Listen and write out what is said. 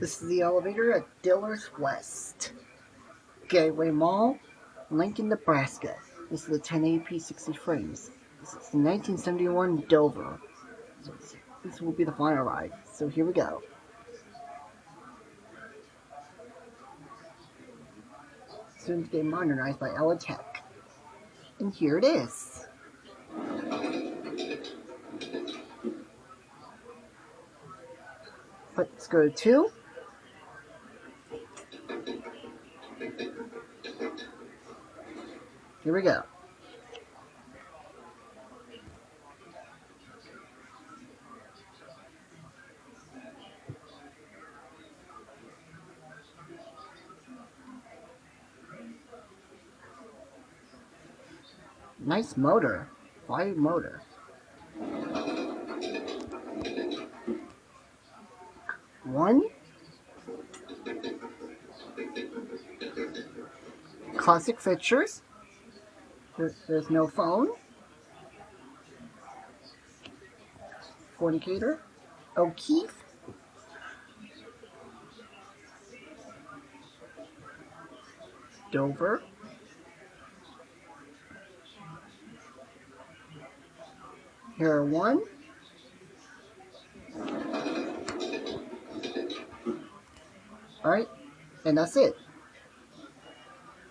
This is the elevator at Dillards West, Gateway Mall, Lincoln, Nebraska. This is the 1080p 60 frames. This is the 1971 Dover. So this will be the final ride. So here we go. Soon to get modernized by Ella Tech. And here it is. Let's go to 2. Here we go. Nice motor. Wide motor. One. Classic features. There's no phone. Fornicator. O'Keefe. Dover. Here are 1. Alright, and that's it.